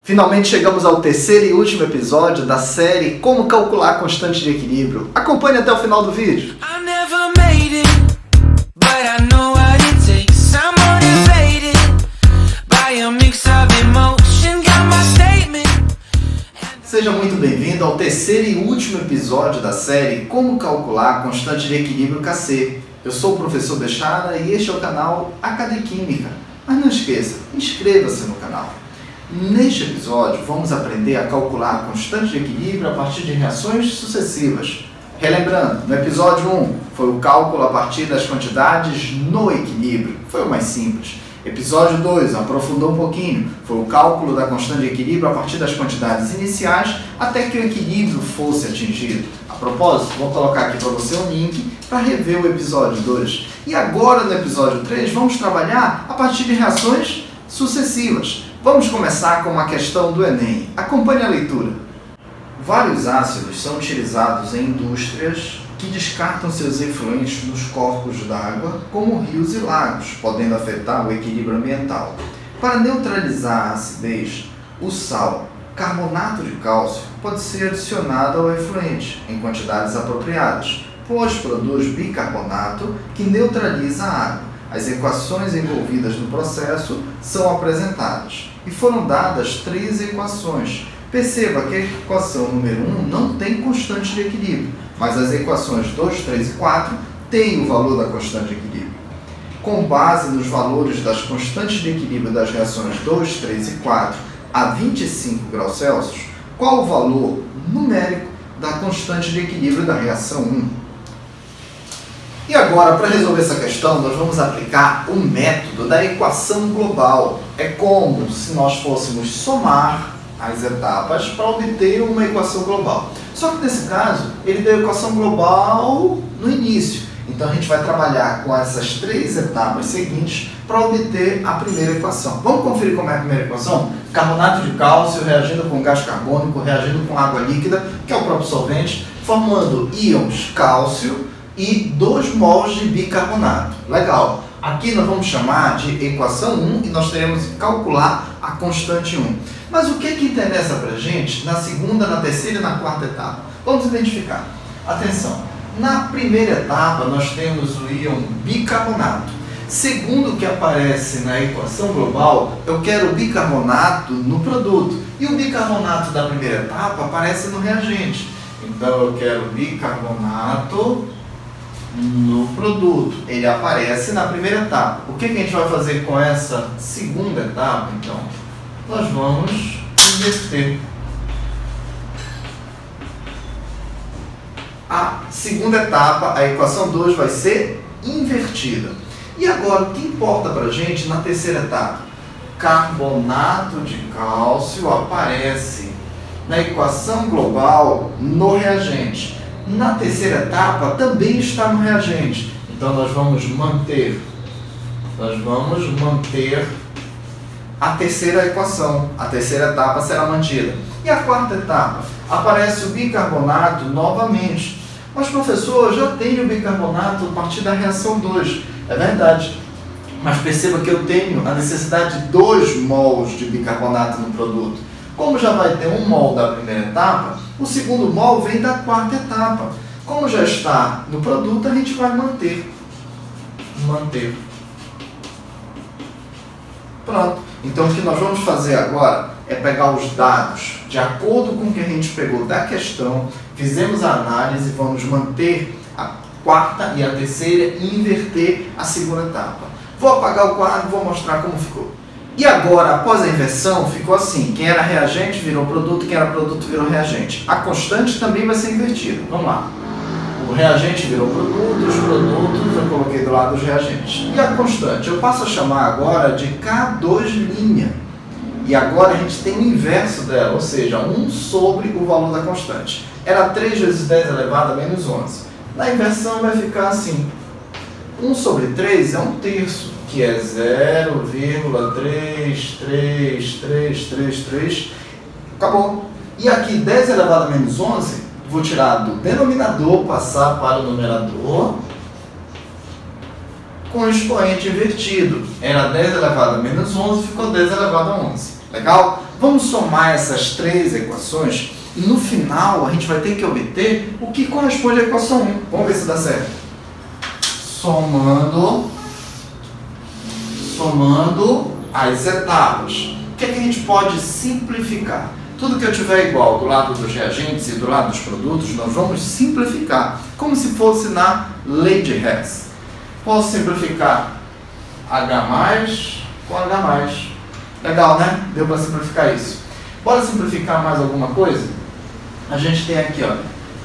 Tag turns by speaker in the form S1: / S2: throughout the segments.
S1: Finalmente chegamos ao terceiro e último episódio da série Como Calcular a Constante de Equilíbrio. Acompanhe até o final do vídeo. Seja muito bem-vindo ao terceiro e último episódio da série Como Calcular a Constante de Equilíbrio KC. Eu sou o professor Bechara e este é o canal Acadquímica. Mas não esqueça, inscreva-se no canal. Neste episódio, vamos aprender a calcular a constante de equilíbrio a partir de reações sucessivas. Relembrando, no episódio 1 foi o cálculo a partir das quantidades no equilíbrio, foi o mais simples. Episódio 2 aprofundou um pouquinho, foi o cálculo da constante de equilíbrio a partir das quantidades iniciais até que o equilíbrio fosse atingido. A propósito, vou colocar aqui para você um link para rever o episódio 2. E agora, no episódio 3, vamos trabalhar a partir de reações sucessivas. Vamos começar com uma questão do Enem. Acompanhe a leitura. Vários ácidos são utilizados em indústrias que descartam seus efluentes nos corpos d'água, como rios e lagos, podendo afetar o equilíbrio ambiental. Para neutralizar a acidez, o sal, carbonato de cálcio, pode ser adicionado ao efluente em quantidades apropriadas, pois produz bicarbonato que neutraliza a água. As equações envolvidas no processo são apresentadas e foram dadas 3 equações. Perceba que a equação número 1 não tem constante de equilíbrio, mas as equações 2, 3 e 4 têm o valor da constante de equilíbrio. Com base nos valores das constantes de equilíbrio das reações 2, 3 e 4 a 25 graus Celsius, qual o valor numérico da constante de equilíbrio da reação 1? E agora, para resolver essa questão, nós vamos aplicar o método da equação global. É como se nós fôssemos somar as etapas para obter uma equação global. Só que nesse caso, ele deu a equação global no início. Então a gente vai trabalhar com essas 3 etapas seguintes para obter a primeira equação. Vamos conferir como é a primeira equação? Carbonato de cálcio reagindo com gás carbônico, reagindo com água líquida, que é o próprio solvente, formando íons cálcio e 2 mols de bicarbonato. Legal. Aqui nós vamos chamar de equação 1 e nós teremos que calcular a constante 1. Mas o que interessa para a gente na segunda, na terceira e na quarta etapa? Vamos identificar. Atenção, na primeira etapa nós temos o íon bicarbonato. Segundo o que aparece na equação global, eu quero o bicarbonato no produto. E o bicarbonato da primeira etapa aparece no reagente. Então eu quero bicarbonato no produto. Ele aparece na primeira etapa. O que a gente vai fazer com essa segunda etapa, então? Nós vamos inverter. A segunda etapa, a equação 2, vai ser invertida. E agora, o que importa para a gente na terceira etapa? Carbonato de cálcio aparece na equação global no reagente. Na terceira etapa também está no reagente. Então nós vamos manter a terceira equação. A terceira etapa será mantida. E a quarta etapa? Aparece o bicarbonato novamente. Mas professor, eu já tenho o bicarbonato a partir da reação 2. É verdade. Mas perceba que eu tenho a necessidade de 2 mols de bicarbonato no produto. Como já vai ter 1 mol da primeira etapa, o segundo mol vem da quarta etapa. Como já está no produto, a gente vai manter. Pronto. Então, o que nós vamos fazer agora é pegar os dados de acordo com o que a gente pegou da questão, fizemos a análise, vamos manter a quarta e a terceira e inverter a segunda etapa. Vou apagar o quadro e vou mostrar como ficou. E agora, após a inversão, ficou assim. Quem era reagente virou produto, quem era produto virou reagente. A constante também vai ser invertida. Vamos lá. O reagente virou produto, os produtos eu coloquei do lado dos reagentes. E a constante? Eu passo a chamar agora de K2'. E agora a gente tem o inverso dela, ou seja, 1 sobre o valor da constante. Era 3 vezes 10 elevado a menos 11. Na inversão vai ficar assim. 1 sobre 3 é 1/3. Que é 0,33333. Acabou. E aqui 10 elevado a menos 11, vou tirar do denominador, passar para o numerador, com o expoente invertido. Era 10 elevado a menos 11, ficou 10 elevado a 11. Legal? Vamos somar essas três equações e no final a gente vai ter que obter o que corresponde à equação 1. Vamos ver se dá certo. Somando as etapas. O que é que a gente pode simplificar? Tudo que eu tiver igual do lado dos reagentes e do lado dos produtos, nós vamos simplificar, como se fosse na lei de Hess. Posso simplificar H+ com H+. Legal, né? Deu para simplificar isso. Bora simplificar mais alguma coisa? A gente tem aqui, ó,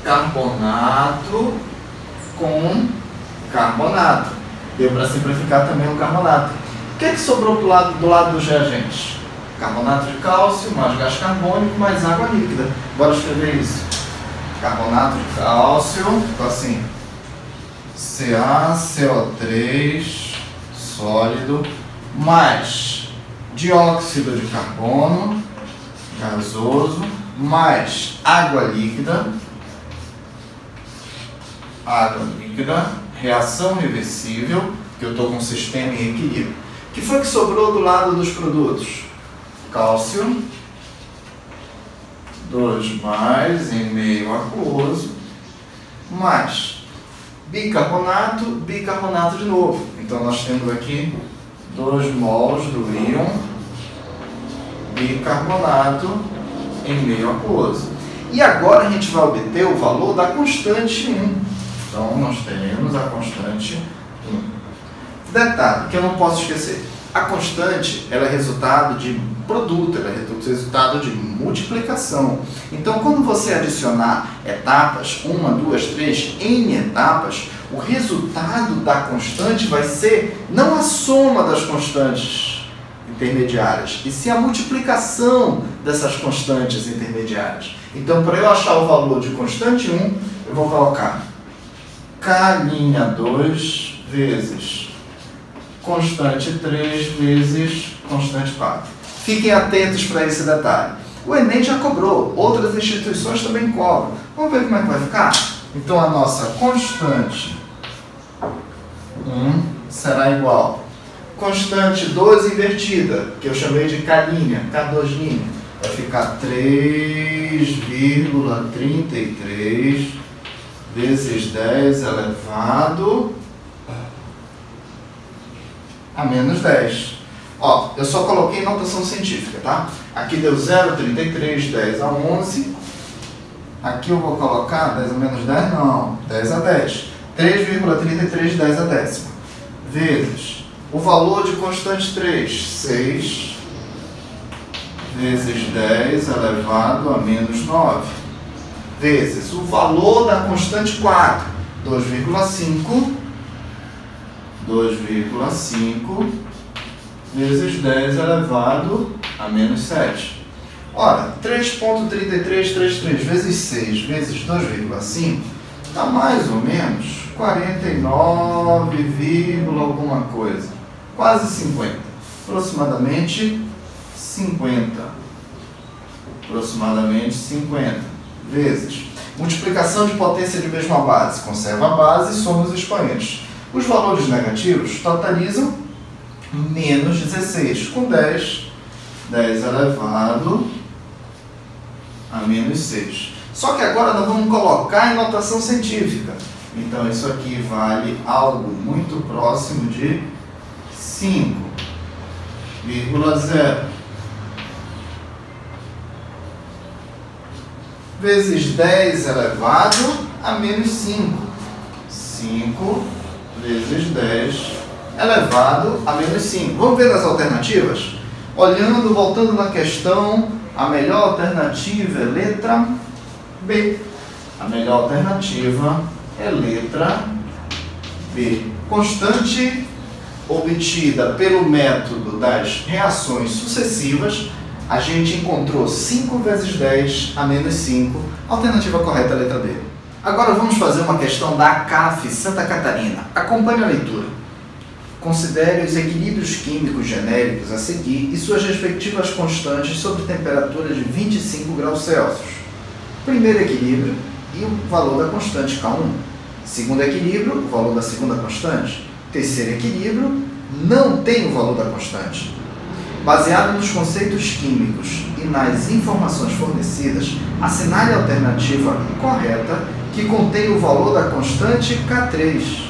S1: carbonato com carbonato. Deu para simplificar também o carbonato. O que é que sobrou do lado dos reagentes? Carbonato de cálcio, mais gás carbônico, mais água líquida. Bora escrever isso. Carbonato de cálcio, então assim, CaCO3 sólido, mais dióxido de carbono gasoso, mais água líquida, reação reversível, que eu estou com o sistema em equilíbrio. O que foi que sobrou do lado dos produtos? Cálcio, 2+ em meio aquoso, mais bicarbonato de novo. Então nós temos aqui 2 mols do íon bicarbonato em meio aquoso. E agora a gente vai obter o valor da constante 1. Então nós temos a constante 1. Detalhe que eu não posso esquecer. A constante ela é resultado de produto, ela é resultado de multiplicação. Então, quando você adicionar etapas, 1, 2, 3, N etapas, o resultado da constante vai ser não a soma das constantes intermediárias, e sim a multiplicação dessas constantes intermediárias. Então, para eu achar o valor de constante 1, eu vou colocar K'2 vezes constante 3 vezes constante 4. Fiquem atentos para esse detalhe. O Enem já cobrou, outras instituições também cobram. Vamos ver como é que vai ficar? Então a nossa constante 1 será igual. Constante 2 invertida, que eu chamei de K', vai ficar 3,33 vezes 10 elevado a menos 10. Ó, eu só coloquei notação científica, tá? Aqui deu 0,33, 10 a 11. Aqui eu vou colocar 10 a menos 10, não, 10 a 10. 3,33, 10 a décima. Vezes o valor de constante 3, 6 vezes 10 elevado a menos 9. Vezes o valor da constante 4, 2,5 vezes 10 elevado a menos 7. Ora, 3,3333 vezes 6 vezes 2,5 dá mais ou menos 49, alguma coisa. Quase 50. Aproximadamente 50 vezes multiplicação de potência de mesma base. Conserva a base e soma os expoentes. Os valores negativos totalizam menos 16, com 10 elevado a menos 6. Só que agora nós vamos colocar em notação científica. Então isso aqui vale algo muito próximo de 5,0 vezes 10 elevado a menos 5. 5 vezes 10 elevado a menos 5. Vamos ver as alternativas? Voltando na questão, a melhor alternativa é letra B. A melhor alternativa é letra B. Constante obtida pelo método das reações sucessivas, a gente encontrou 5 vezes 10 a menos 5. A alternativa correta é a letra B. Agora vamos fazer uma questão da CAF Santa Catarina. Acompanhe a leitura. Considere os equilíbrios químicos genéricos a seguir e suas respectivas constantes sobre temperatura de 25 graus Celsius. Primeiro equilíbrio e o valor da constante K1. Segundo equilíbrio, o valor da segunda constante. Terceiro equilíbrio, não tem o valor da constante. Baseado nos conceitos químicos e nas informações fornecidas, assinale a alternativa correta que contém o valor da constante K3.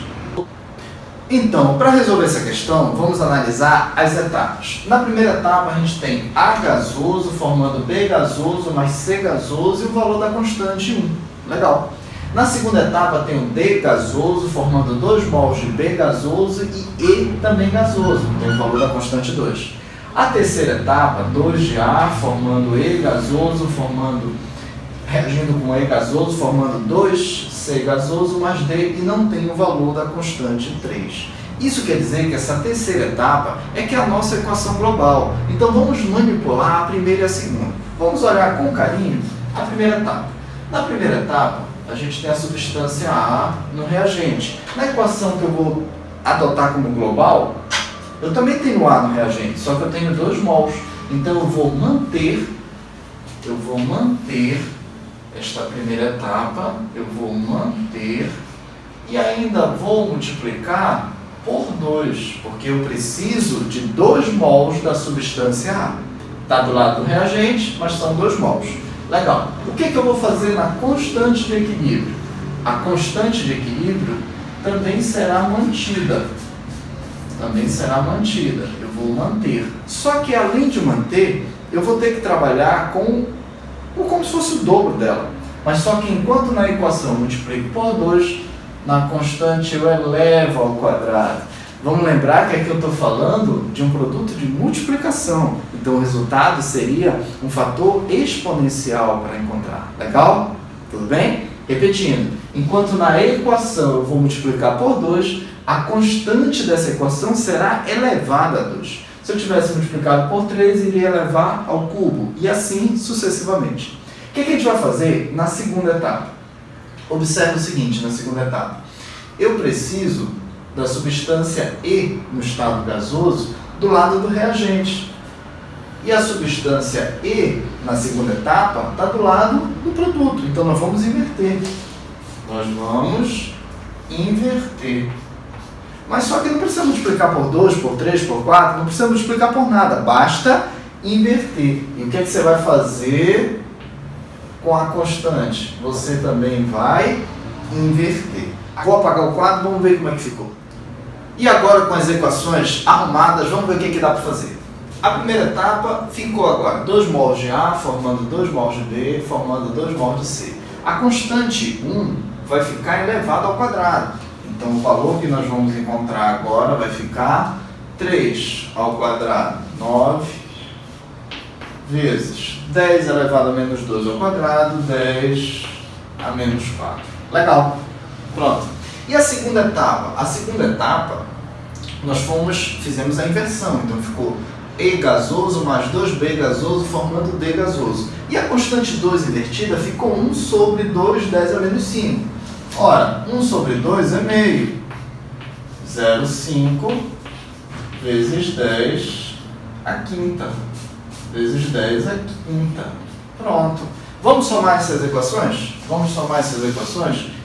S1: Então, para resolver essa questão, vamos analisar as etapas. Na primeira etapa, a gente tem A gasoso formando B gasoso mais C gasoso e o valor da constante 1. Legal. Na segunda etapa, tem o D gasoso formando 2 mols de B gasoso e E também gasoso, tem o valor da constante 2. A terceira etapa, 2 de A formando E gasoso, reagindo com E gasoso, formando 2C gasoso mais D e não tem o valor da constante 3. Isso quer dizer que essa terceira etapa é que é a nossa equação global. Então vamos manipular a primeira e a segunda. Vamos olhar com carinho a primeira etapa. Na primeira etapa, a gente tem a substância A no reagente. Na equação que eu vou adotar como global, eu também tenho A no reagente, só que eu tenho 2 mols. Então eu vou manter esta primeira etapa, eu vou manter e ainda vou multiplicar por 2, porque eu preciso de 2 mols da substância A. Está do lado do reagente, mas são 2 mols. Legal. O que eu vou fazer na constante de equilíbrio? A constante de equilíbrio também será mantida. Eu vou manter. Só que além de manter, eu vou ter que trabalhar como se fosse o dobro dela. Mas só que enquanto na equação eu multiplico por 2, na constante eu elevo ao quadrado. Vamos lembrar que aqui eu estou falando de um produto de multiplicação. Então o resultado seria um fator exponencial para encontrar. Legal? Tudo bem? Repetindo, enquanto na equação eu vou multiplicar por 2, a constante dessa equação será elevada a 2. Se eu tivesse multiplicado por 3, iria elevar ao cubo, e assim sucessivamente. O que a gente vai fazer na segunda etapa? Observe o seguinte, na segunda etapa. Eu preciso da substância E no estado gasoso do lado do reagente. E a substância E na segunda etapa está do lado do produto. Então nós vamos inverter. Mas só que não precisa multiplicar por 2, por 3, por 4, não precisa multiplicar por nada, basta inverter. E o que é que você vai fazer com a constante? Você também vai inverter. Vou apagar o quadro, vamos ver como é que ficou. E agora com as equações arrumadas, vamos ver o que dá para fazer. A primeira etapa ficou agora 2 mols de A formando 2 mols de B, formando 2 mols de C. A constante 1 vai ficar elevada ao quadrado. Então o valor que nós vamos encontrar agora vai ficar 3 ao quadrado, 9, vezes 10 elevado a menos 2 ao quadrado, 10 a menos 4. Legal. Pronto. E a segunda etapa? A segunda etapa, nós fizemos a inversão. Então ficou E gasoso mais 2B gasoso formando D gasoso. E a constante 2 invertida ficou 1 sobre 2, 10 a menos 5. Ora, 1 sobre 2 é meio. 0,5 vezes 10 a quinta. Vezes 10 a quinta. Pronto. Vamos somar essas equações?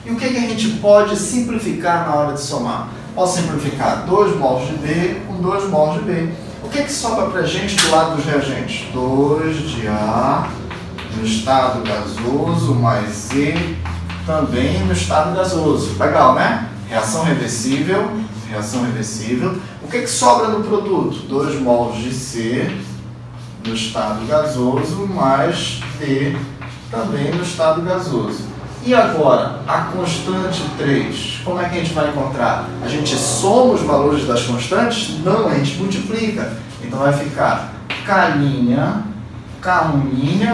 S1: E o que a gente pode simplificar na hora de somar? Posso simplificar 2 mols de B com 2 mols de B. O que sobra para a gente do lado dos reagentes? 2 de A no estado gasoso mais E também no estado gasoso. Legal, né? Reação reversível. O que sobra no produto? 2 mols de C no estado gasoso mais D também no estado gasoso. E agora, a constante 3, como é que a gente vai encontrar? A gente soma os valores das constantes? Não, a gente multiplica. Então vai ficar K1'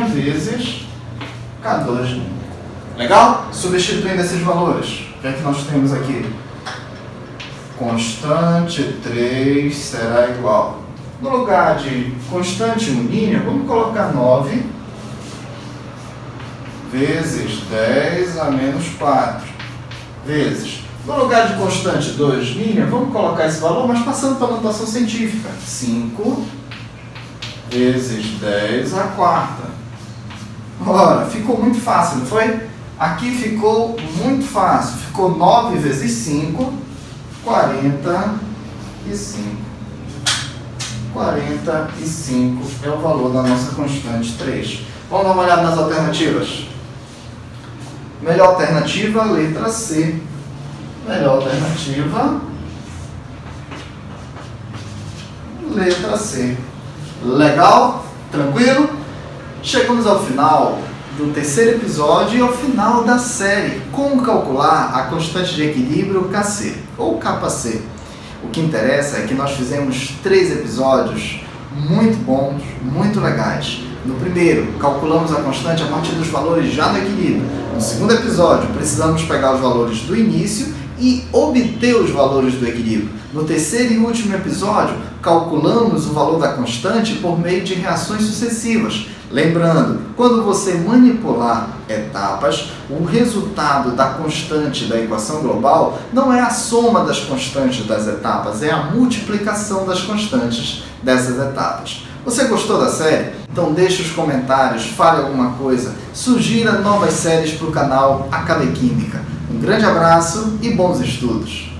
S1: vezes K2'. Legal? Substituindo esses valores, o que é que nós temos aqui? Constante 3 será igual. No lugar de constante unínea, vamos colocar 9 vezes 10 a menos 4 vezes. No lugar de constante 2 linha, vamos colocar esse valor, mas passando para a notação científica. 5 vezes 10 a quarta. Ora, ficou muito fácil, não foi? Aqui ficou muito fácil. Ficou 9 vezes 5, 45. 45 é o valor da nossa constante 3. Vamos dar uma olhada nas alternativas? Melhor alternativa, letra C. Melhor alternativa, letra C. Legal? Tranquilo? Chegamos ao final do terceiro episódio e ao final da série Como calcular a constante de equilíbrio Kc, ou Kc. O que interessa é que nós fizemos 3 episódios muito bons, muito legais. No primeiro, calculamos a constante a partir dos valores já no equilíbrio. No segundo episódio, precisamos pegar os valores do início e obter os valores do equilíbrio. No terceiro e último episódio, calculamos o valor da constante por meio de reações sucessivas. Lembrando, quando você manipular etapas, o resultado da constante da equação global não é a soma das constantes das etapas, é a multiplicação das constantes dessas etapas. Você gostou da série? Então deixe os comentários, fale alguma coisa, sugira novas séries para o canal Academia Química. Um grande abraço e bons estudos!